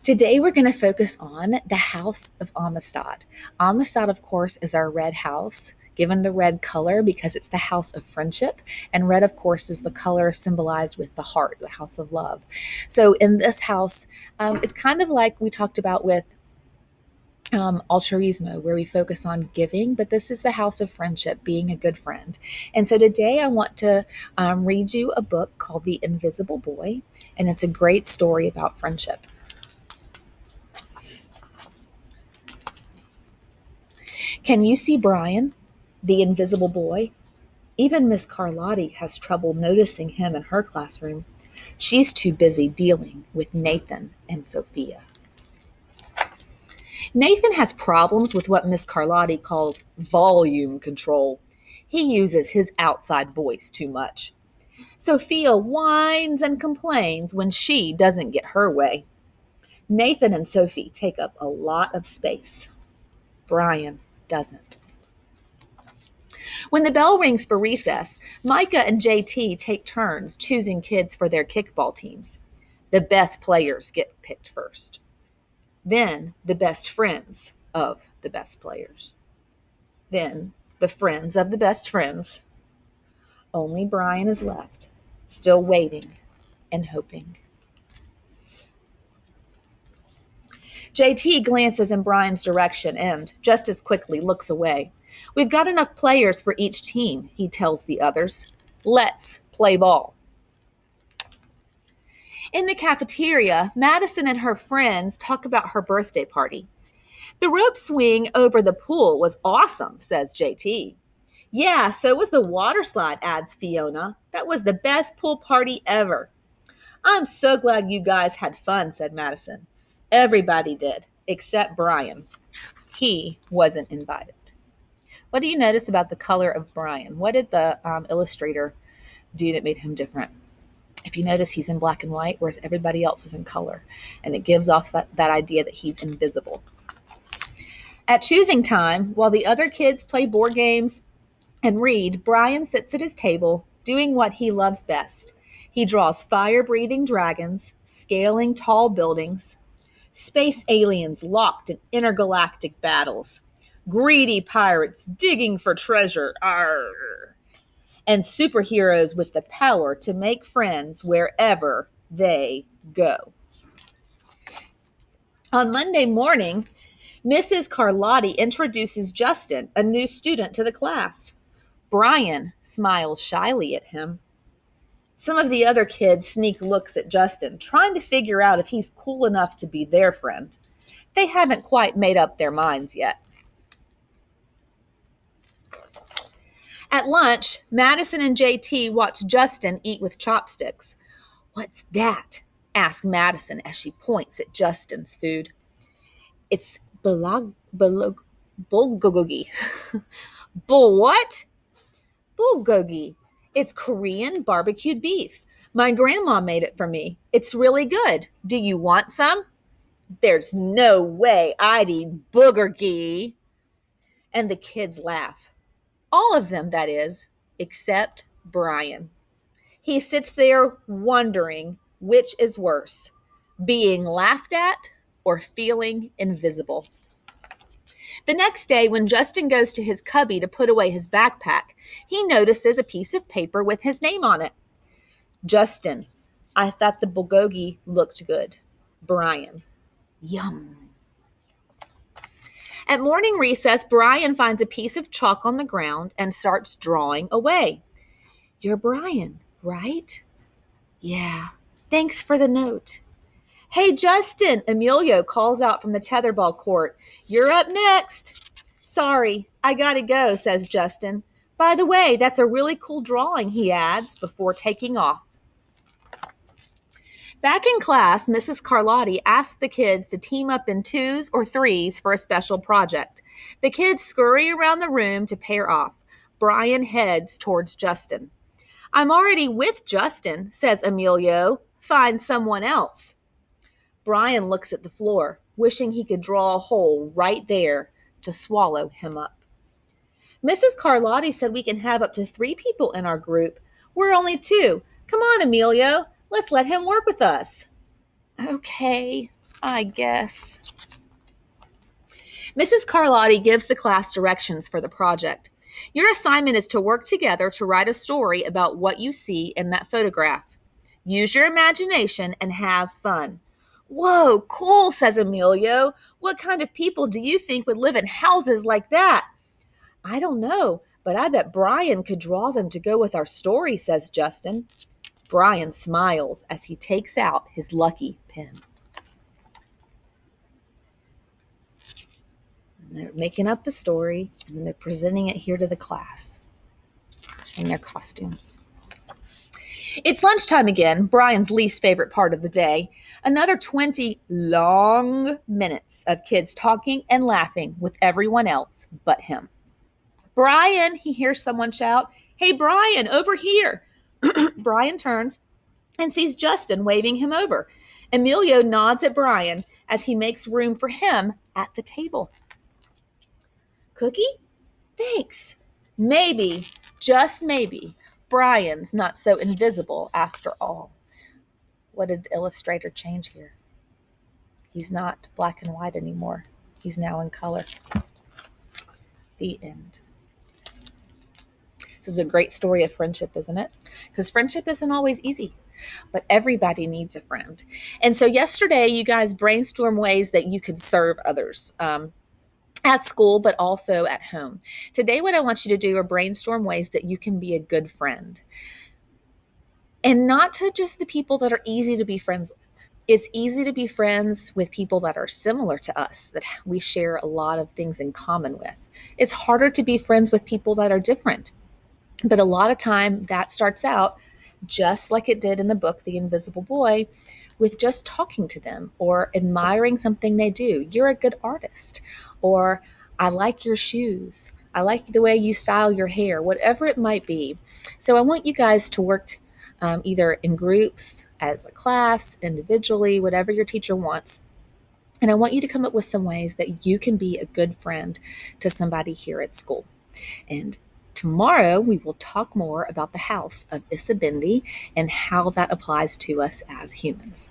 Today we're going to focus on the house of Amistad. Amistad, of course, is our red house, given the red color because it's the house of friendship. And red, of course, is the color symbolized with the heart, the house of love. So in this house, it's kind of like we talked about with altruismo, where we focus on giving, but this is the house of friendship, being a good friend. And so today I want to read you a book called The Invisible Boy, and it's a great story about friendship. Can you see Brian, the invisible boy? Even Miss Carlotti has trouble noticing him in her classroom. She's too busy dealing with Nathan and Sophia. Nathan has problems with what Miss Carlotti calls volume control. He uses his outside voice too much. Sophia whines and complains when she doesn't get her way. Nathan and Sophie take up a lot of space. Brian doesn't. When the bell rings for recess, Micah and JT take turns choosing kids for their kickball teams. The best players get picked first. Then the best friends of the best players. Then the friends of the best friends. Only Brian is left, still waiting and hoping. JT glances in Brian's direction and, just as quickly, looks away. We've got enough players for each team, he tells the others. Let's play ball. In the cafeteria, Madison and her friends talk about her birthday party. The rope swing over the pool was awesome, says JT. Yeah, so was the water slide, adds Fiona. That was the best pool party ever. I'm so glad you guys had fun, said Madison. Everybody did, except Brian. He wasn't invited. What do you notice about the color of Brian? What did the illustrator do that made him different? If you notice, he's in black and white, whereas everybody else is in color. And it gives off that idea that he's invisible. At choosing time, while the other kids play board games and read, Brian sits at his table doing what he loves best. He draws fire-breathing dragons, scaling tall buildings, space aliens locked in intergalactic battles, greedy pirates digging for treasure, arr, and superheroes with the power to make friends wherever they go. On Monday morning, Mrs. Carlotti introduces Justin, a new student, to the class. Brian smiles shyly at him. Some of the other kids sneak looks at Justin, trying to figure out if he's cool enough to be their friend. They haven't quite made up their minds yet. At lunch, Madison and JT watch Justin eat with chopsticks. What's that? Asks Madison as she points at Justin's food. It's bulgogi. What? Bulgogi. It's Korean barbecued beef. My grandma made it for me. It's really good. Do you want some? There's no way I'd eat bulgogi. And the kids laugh. All of them, that is, except Brian. He sits there wondering which is worse, being laughed at or feeling invisible. The next day, when Justin goes to his cubby to put away his backpack, he notices a piece of paper with his name on it. Justin, I thought the bulgogi looked good. Brian, yum. At morning recess, Brian finds a piece of chalk on the ground and starts drawing away. You're Brian, right? Yeah. Thanks for the note. Hey, Justin, Emilio calls out from the tetherball court. You're up next. Sorry, I gotta go, says Justin. By the way, that's a really cool drawing, he adds before taking off. Back in class, Mrs. Carlotti asked the kids to team up in 2s or 3s for a special project. The kids scurry around the room to pair off. Brian heads towards Justin. I'm already with Justin, says Emilio. Find someone else. Brian looks at the floor, wishing he could draw a hole right there to swallow him up. Mrs. Carlotti said we can have up to 3 people in our group. We're only 2. Come on, Emilio. Let's let him work with us. Okay. I guess. Mrs. Carlotti gives the class directions for the project. Your assignment is to work together to write a story about what you see in that photograph. Use your imagination and have fun. Whoa, cool, says Emilio. What kind of people do you think would live in houses like that? I don't know, but I bet Brian could draw them to go with our story, says Justin. Brian smiles as he takes out his lucky pen. And they're making up the story, and then they're presenting it here to the class in their costumes. It's lunchtime again, Brian's least favorite part of the day. Another 20 long minutes of kids talking and laughing with everyone else but him. Brian, he hears someone shout, "Hey, Brian, over here." Brian turns and sees Justin waving him over. Emilio nods at Brian as he makes room for him at the table. Cookie? Thanks. Maybe, just maybe, Brian's not so invisible after all. What did the illustrator change here? He's not black and white anymore. He's now in color. The end. This is a great story of friendship, isn't it? Because friendship isn't always easy, but everybody needs a friend. And so yesterday, you guys brainstormed ways that you could serve others at school, but also at home. Today, what I want you to do are brainstorm ways that you can be a good friend. And not to just the people that are easy to be friends with. It's easy to be friends with people that are similar to us, that we share a lot of things in common with. It's harder to be friends with people that are different. But a lot of time that starts out just like it did in the book, The Invisible Boy, with just talking to them or admiring something they do. You're a good artist, or I like your shoes. I like the way you style your hair, whatever it might be. So I want you guys to work either in groups, as a class, individually, whatever your teacher wants. And I want you to come up with some ways that you can be a good friend to somebody here at school. And tomorrow, we will talk more about the house of Isabindi and how that applies to us as humans.